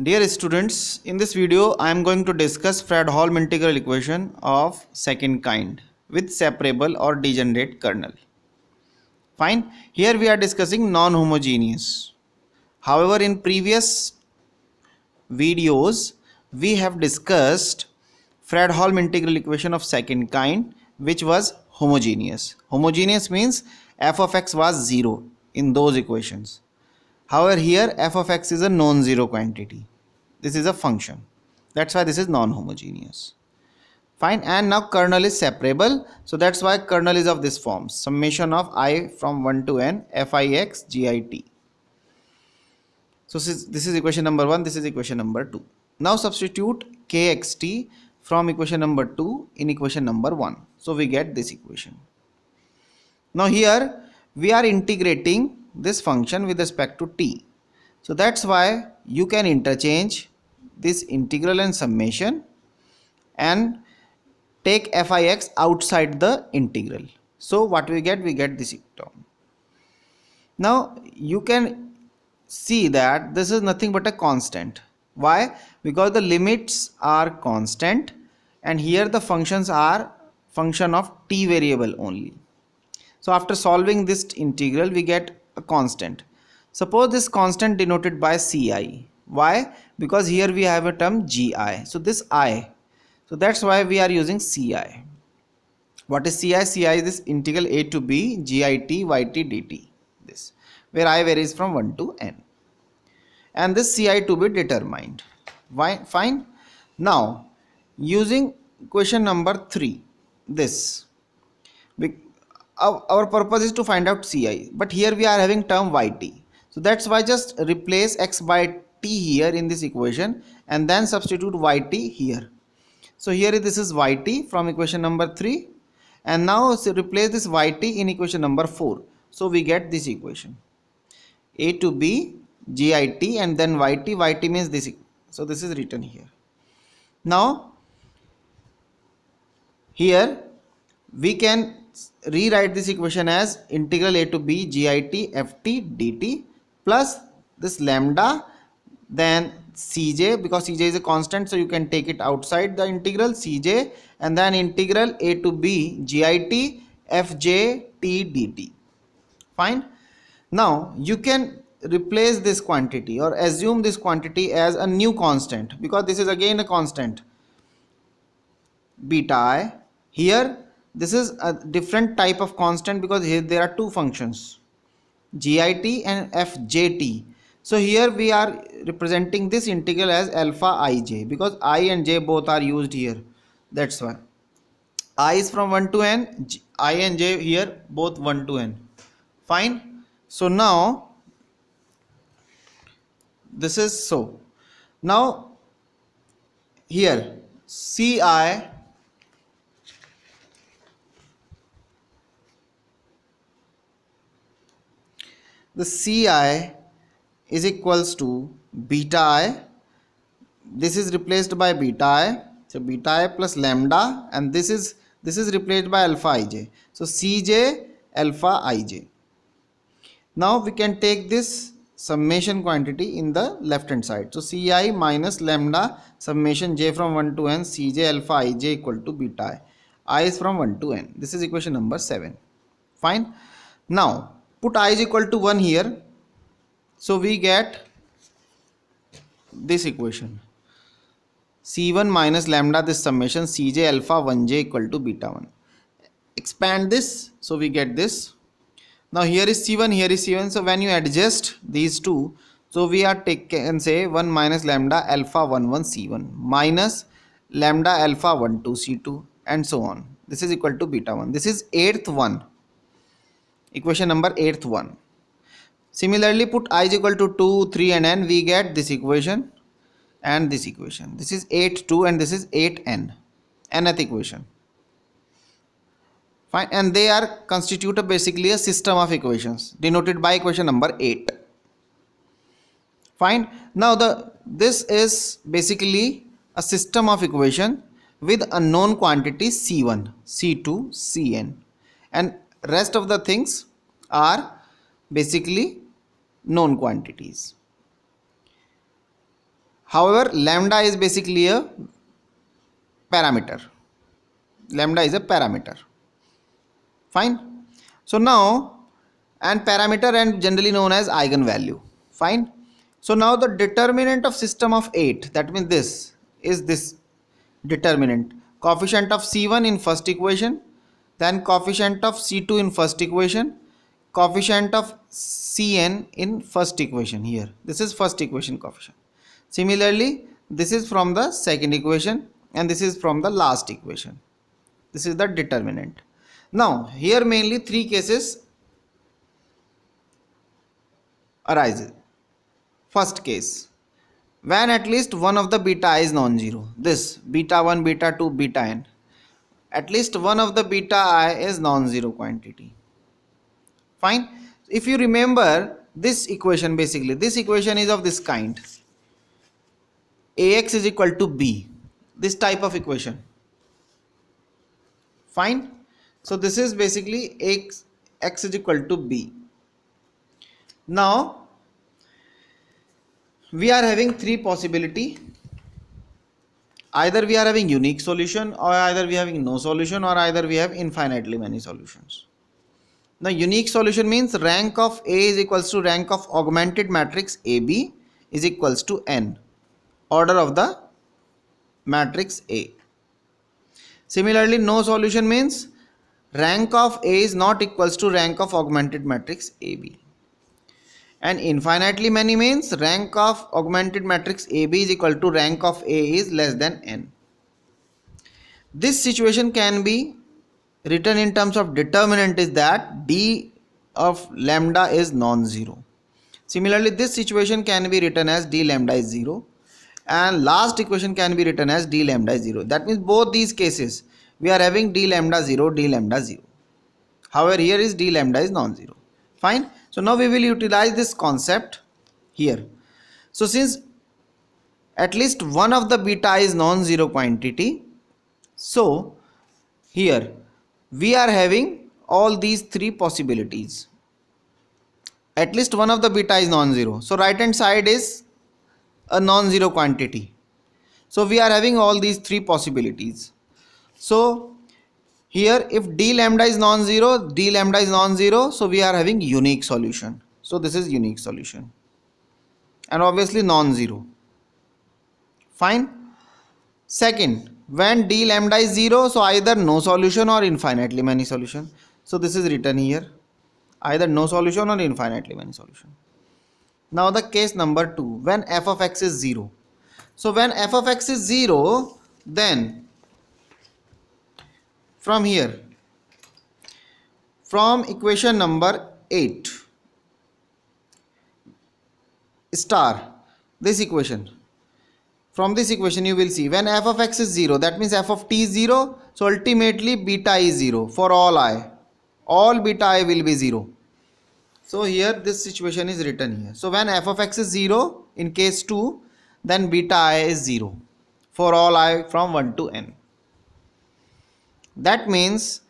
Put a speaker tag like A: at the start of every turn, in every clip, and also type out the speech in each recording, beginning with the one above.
A: Dear students, in this video I am going to discuss Fredholm integral equation of second kind with separable or degenerate kernel. Fine. Here we are discussing non-homogeneous. However, in previous videos we have discussed Fredholm integral equation of second kind which was homogeneous. Homogeneous means f of x was 0 in those equations. However, here f of x is a non-zero quantity. This is a function. That's why this is non-homogeneous. Fine. And now kernel is separable. So that's why kernel is of this form. Summation of I from 1 to n fix git. So this is equation number 1. This is equation number 2. Now substitute kxt from equation number 2 in equation number 1. So we get this equation. Now here we are integrating this function with respect to t. So that's why you can interchange this integral and summation and take fix outside the integral. So what we get this term. Now you can see that this is nothing but a constant. Why? Because the limits are constant and here the functions are function of t variable only. So after solving this integral we get a constant. Suppose this constant denoted by ci. Why? Because here we have a term gi. So this I. So that's why we are using ci. What is ci? Ci is this integral a to b git yt dt. This where I varies from 1 to n. And this ci to be determined. Why? Fine. Now using question number 3. This. Our purpose is to find out ci. But here we are having term yt. So that's why just replace x by t here in this equation and then substitute yt here. So here this is yt from equation number 3 and now replace this yt in equation number 4. So we get this equation. A to b git and then yt means this. So this is written here. Now here we can rewrite this equation as integral a to b git ft dt plus this lambda then cj, because cj is a constant so you can take it outside the integral cj and then integral a to b git fj t dt. Fine. Now you can replace this quantity or assume this quantity as a new constant because this is again a constant beta I. Here this is a different type of constant because here there are two functions git and fjt. So here we are representing this integral as alpha ij because I and j both are used here. That's why I is from 1 to n, I and j here both 1 to n. Fine. So now this is so. Now here ci the ci is equals to beta I. This is replaced by beta I. So beta I plus lambda and this is replaced by alpha ij. So cj alpha ij. Now we can take this summation quantity in the left hand side. So ci minus lambda summation j from 1 to n cj alpha ij equal to beta I is from 1 to n. This is equation number 7. Fine. Now put I is equal to 1 here. So we get this equation c1 minus lambda this summation cj alpha 1j equal to beta 1. Expand this so we get this. Now here is c1, here is c1. So when you adjust these two, so we are taken say 1 minus lambda alpha 1 1 c1 minus lambda alpha 1 2 c2 and so on. This is equal to beta 1. This is 8th one. Equation number 8th one. Similarly put I is equal to 2, 3 and n. We get this equation and this equation. This is 8 2 and this is 8n. Nth equation. Fine. And they are constitute basically a system of equations denoted by equation number 8. Fine. Now this is basically a system of equation with a known quantity c1, c2, cn and rest of the things are basically known quantities. However, lambda is basically a parameter. Lambda is a parameter. Fine. So now, and parameter and generally known as eigenvalue. Fine. So now the determinant of system of 8, that means this is this determinant. Coefficient of C1 in first equation, then coefficient of C2 in first equation, coefficient of Cn in first equation here. This is first equation coefficient. Similarly, this is from the second equation and this is from the last equation. This is the determinant. Now, here mainly three cases arises. First case, when at least one of the beta I is non-zero. This beta 1, beta 2, beta n. At least one of the beta I is non-zero quantity. Fine. If you remember this equation, basically this equation is of this kind. Ax is equal to b. This type of equation. Fine. So this is basically x is equal to b. Now we are having three possibility. Either we are having unique solution, or either we are having no solution, or either we have infinitely many solutions. Now unique solution means rank of A is equals to rank of augmented matrix AB is equals to n, order of the matrix A. Similarly, no solution means rank of A is not equals to rank of augmented matrix AB. And infinitely many means rank of augmented matrix AB is equal to rank of A is less than n. This situation can be written in terms of determinant is that d of lambda is non-zero. Similarly, this situation can be written as d lambda is 0, and last equation can be written as d lambda is 0. That means both these cases we are having d lambda 0, d lambda 0. However, here is d lambda is non-zero. Fine. So now we will utilize this concept here. So since at least one of the beta is non-zero quantity, so here we are having all these three possibilities. At least one of the beta is non-zero. So right hand side is a non-zero quantity. So we are having all these three possibilities. So here if d lambda is non-zero, d lambda is non-zero, so we are having unique solution. So this is unique solution. And obviously non-zero. Fine. Second, when d lambda is 0, so either no solution or infinitely many solution. So this is written here. Either no solution or infinitely many solution. Now the case number 2, when f of x is 0. So when f of x is 0, then from here, from equation number 8, star, this equation, from this equation you will see when f of x is 0, that means f of t is 0, so ultimately beta is 0 for all I. All beta I will be 0. So here this situation is written here. So when f of x is 0 in case 2, then beta I is 0 for all I from 1 to n. That means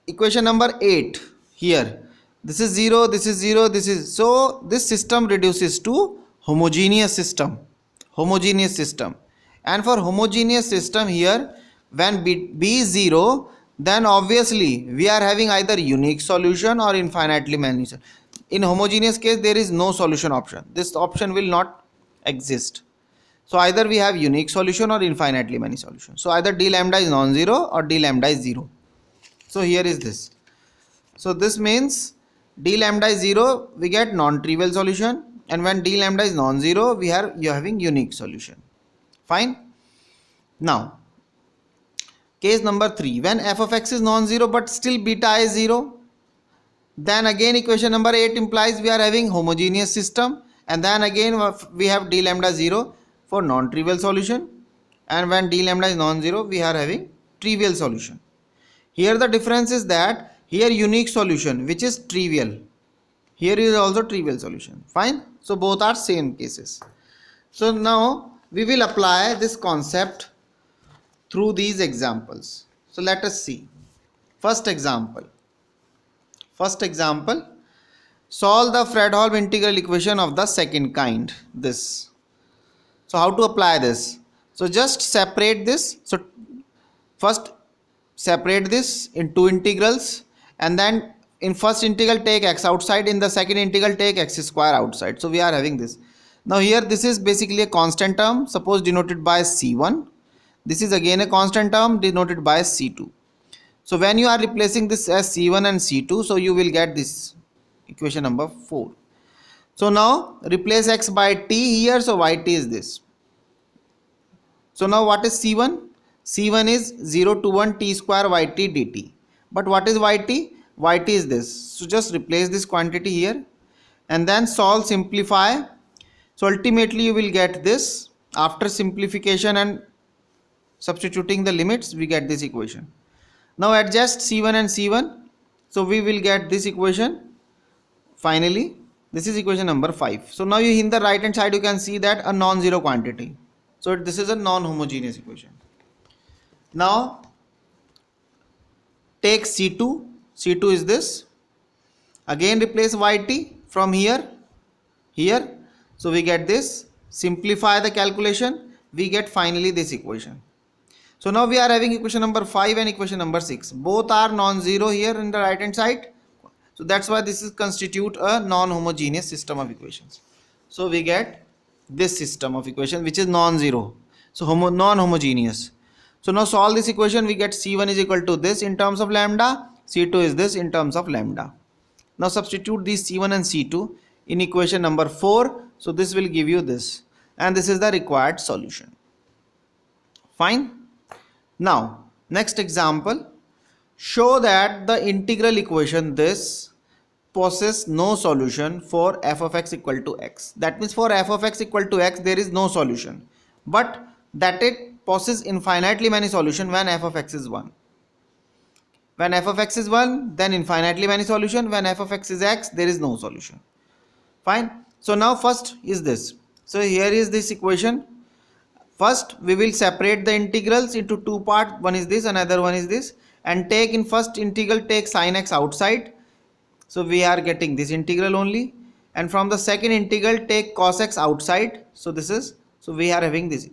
A: equation number 8 here, this is 0, this is 0, this is, so this system reduces to homogeneous system. Homogeneous system. And for homogeneous system here, when b is 0, then obviously we are having either unique solution or infinitely many. In homogeneous case there is no solution option. This option will not exist. So either we have unique solution or infinitely many solutions. So either d lambda is non-zero or d lambda is 0. So here is this. So this means d lambda is 0, we get non-trivial solution, and when d lambda is non-zero, you are having unique solution. Fine. Now case number 3, when f of x is non-zero but still beta is 0, then again equation number 8 implies we are having homogeneous system, and then again we have d lambda 0 for non-trivial solution, and when d lambda is non-zero we are having trivial solution. Here the difference is that here unique solution which is trivial, here is also trivial solution. Fine. So both are same cases. So now we will apply this concept through these examples. So let us see. First example, solve the Fredholm integral equation of the second kind. This. So how to apply this? So just separate this. So first separate this in two integrals, and then in first integral take x outside, in the second integral take x square outside. So we are having this. Now here this is basically a constant term, suppose denoted by c1. This is again a constant term denoted by c2. So when you are replacing this as c1 and c2, so you will get this equation number 4. So now replace x by t here, so yt is this. So now what is c1? C1 is 0 to 1 t square yt dt. But what is yt? Yt is this. So just replace this quantity here and then solve, simplify. So ultimately you will get this. After simplification and substituting the limits, we get this equation. Now adjust c1 and c1. So we will get this equation. Finally, this is equation number 5. So now you in the right hand side you can see that a non-zero quantity. So this is a non-homogeneous equation. Now take C2. C2 is this. Again replace yt from here. So we get this. Simplify the calculation. We get finally this equation. So now we are having equation number 5 and equation number 6. Both are non-zero here in the right hand side. So that's why this is constitute a non-homogeneous system of equations. So we get this system of equation which is non-zero. So non-homogeneous. So now solve this equation, we get c1 is equal to this in terms of lambda, c2 is this in terms of lambda. Now substitute these c1 and c2 in equation number 4. So this will give you this, and this is the required solution. Fine. Now next example, show that the integral equation this possesses no solution for f of x equal to x. That means for f of x equal to x there is no solution, but that it possesses infinitely many solutions when f of x is 1. When f of x is 1, then infinitely many solution. When f of x is x, there is no solution. Fine. So now first is this. So here is this equation. First we will separate the integrals into two parts. One is this, another one is this, and take in first integral take sin x outside. So we are getting this integral only, and from the second integral take cos x outside. So this is, so we are having this.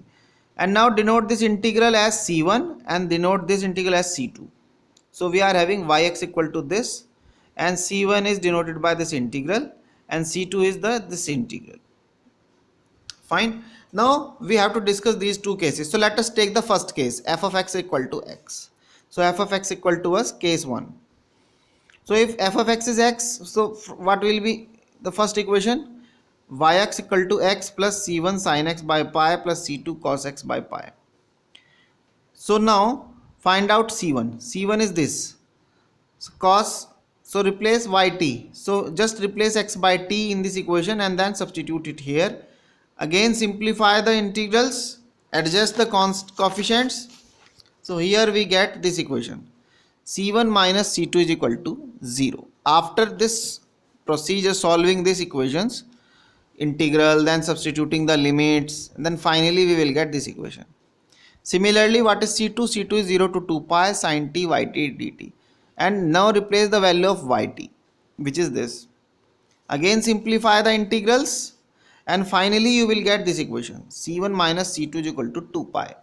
A: And now denote this integral as c1 and denote this integral as c2. So we are having yx equal to this, and c1 is denoted by this integral and c2 is this integral. Fine. Now we have to discuss these two cases. So let us take the first case, f of x equal to x. So f of x equal to us case 1. So if f of x is x, so what will be the first equation? Yx equal to x plus c1 sin x by pi plus c2 cos x by pi. So now find out c1. c1 is this. So cos, so replace yt. So just replace x by t in this equation and then substitute it here. Again simplify the integrals, adjust the coefficients. So here we get this equation. c1 minus c2 is equal to 0. After this procedure, solving these equations, integral, then substituting the limits, and then finally we will get this equation. Similarly, what is c2? c2 is 0 to 2 pi sin t yt dt. And now replace the value of yt, which is this. Again simplify the integrals, and finally you will get this equation. c1 minus c2 is equal to 2 pi.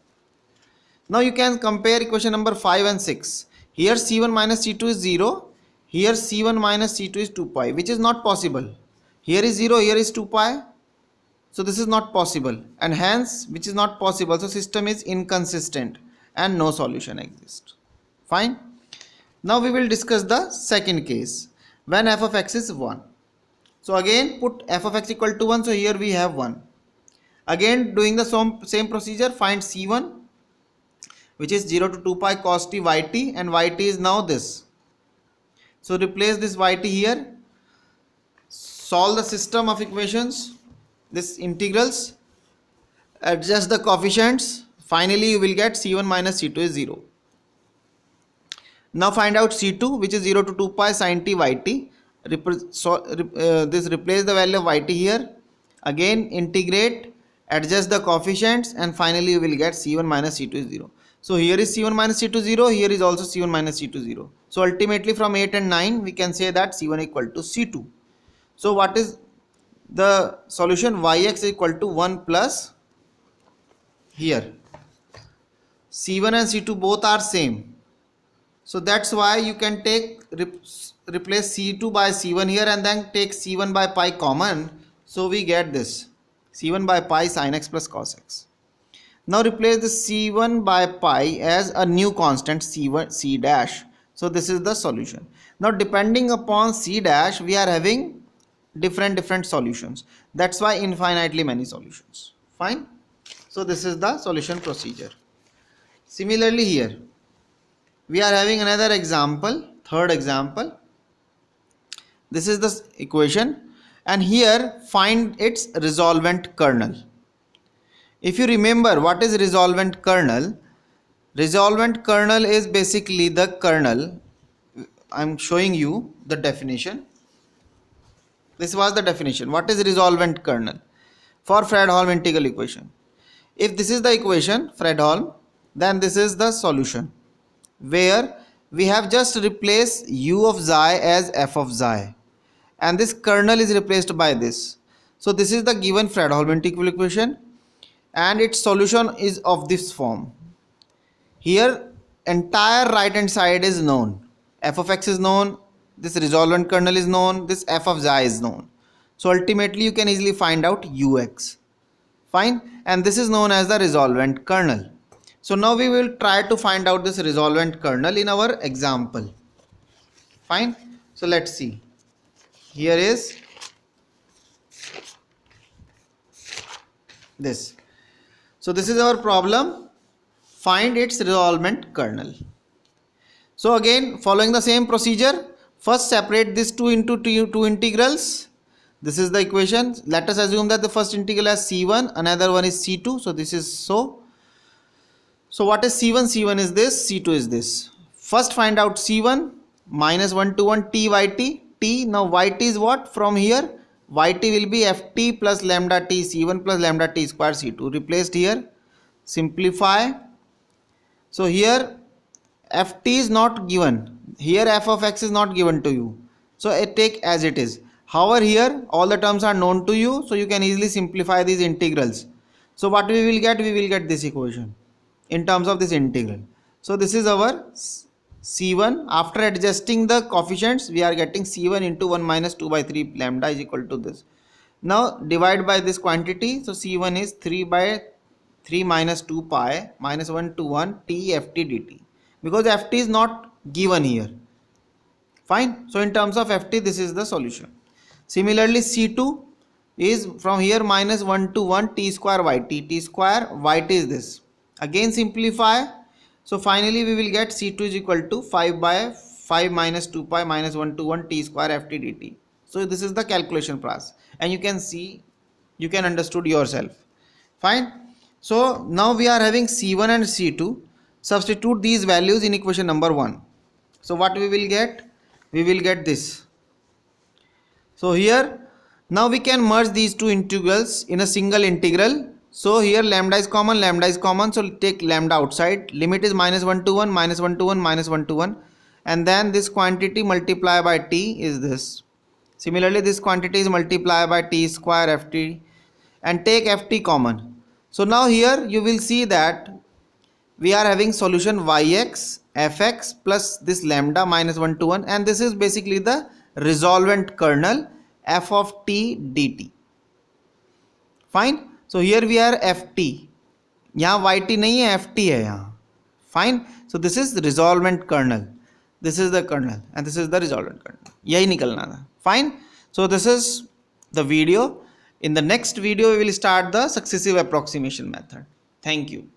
A: Now you can compare equation number 5 and 6. Here c1 minus c2 is 0. Here c1 minus c2 is 2 pi, which is not possible. Here is 0, here is 2 pi. So this is not possible, and hence which is not possible. So system is inconsistent and no solution exists. Fine. Now we will discuss the second case when f of x is 1. So again put f of x equal to 1. So here we have 1. Again doing the same procedure, find c1, which is 0 to 2 pi cos t yt, and yt is now this. So replace this yt here. Solve the system of equations, this integrals, adjust the coefficients. Finally you will get c1 minus c2 is 0. Now find out c2, which is 0 to 2 pi sin t yt. This replace the value of yt here. Again integrate, adjust the coefficients, and finally you will get c1 minus c2 is 0. So here is c1 minus c2 0, here is also c1 minus c2 0. So ultimately from 8 and 9 we can say that c1 equal to c2. So what is the solution? Yx equal to 1 plus here C1 and C2 both are same, so that's why you can take replace C2 by C1 here and then take C1 by pi common, so we get this C1 by pi sin x plus cos x. Now replace the C1 by pi as a new constant C1 C dash. So this is the solution. Now depending upon C dash we are having different solutions. That's why infinitely many solutions. Fine. So this is the solution procedure. Similarly here we are having another example, third example. This is the equation and here find its resolvent kernel. If you remember what is resolvent kernel is basically the kernel. I'm showing you the definition. This was the definition. What is resolvent kernel for Fredholm integral equation? If this is the equation Fredholm, then this is the solution where we have just replaced u of xi as f of xi and this kernel is replaced by this. So this is the given Fredholm integral equation and its solution is of this form. Here entire right hand side is known, f of x is known, this resolvent kernel is known, this f of xi is known. So ultimately you can easily find out ux. Fine, and this is known as the resolvent kernel. So now we will try to find out this resolvent kernel in our example. Fine, so let's see. Here is this. So this is our problem. Find its resolvent kernel. So again following the same procedure, first separate this two into two integrals. This is the equation. Let us assume that the first integral is C1, another one is C2. So this is so. So what is C1? C1 is this, C2 is this. First find out C1 minus 1 to 1 t yt. T, now yt is what? From here yt will be ft plus lambda t C1 plus lambda t square C2. Replaced here. Simplify. So here ft is not given. Here f of x is not given to you. So take as it is. However here all the terms are known to you. So you can easily simplify these integrals. So what we will get? We will get this equation in terms of this integral. So this is our C1. After adjusting the coefficients we are getting C1 into 1 minus 2 by 3 lambda is equal to this. Now divide by this quantity. So C1 is 3 by 3 minus 2 pi minus 1 to 1 t ft dt, because ft is not given here. Fine. So in terms of ft this is the solution. Similarly C2 is from here minus 1 to 1 t square yt. T square yt is this. Again simplify. So finally we will get C2 is equal to 5 by 5 minus 2 pi minus 1 to 1 t square ft dt. So this is the calculation process and you can see, you can understood yourself. Fine. So now we are having C1 and C2. Substitute these values in equation number 1. So what we will get? We will get this. So here now we can merge these two integrals in a single integral. So here lambda is common, so take lambda outside. Limit is minus 1 to 1, minus 1 to 1, minus 1 to 1, and then this quantity multiplied by t is this. Similarly this quantity is multiplied by t square ft and take ft common. So now here you will see that we are having solution yx fx plus this lambda minus 1 to 1, and this is basically the resolvent kernel f of t dt. Fine. So here we are ft, यहाँ yt नहीं है, ft है यहाँ. Fine. So this is the resolvent kernel. This is the kernel and this is the resolvent kernel. यही निकलना था. Fine. So this is the video. In the next video we will start the successive approximation method. Thank you.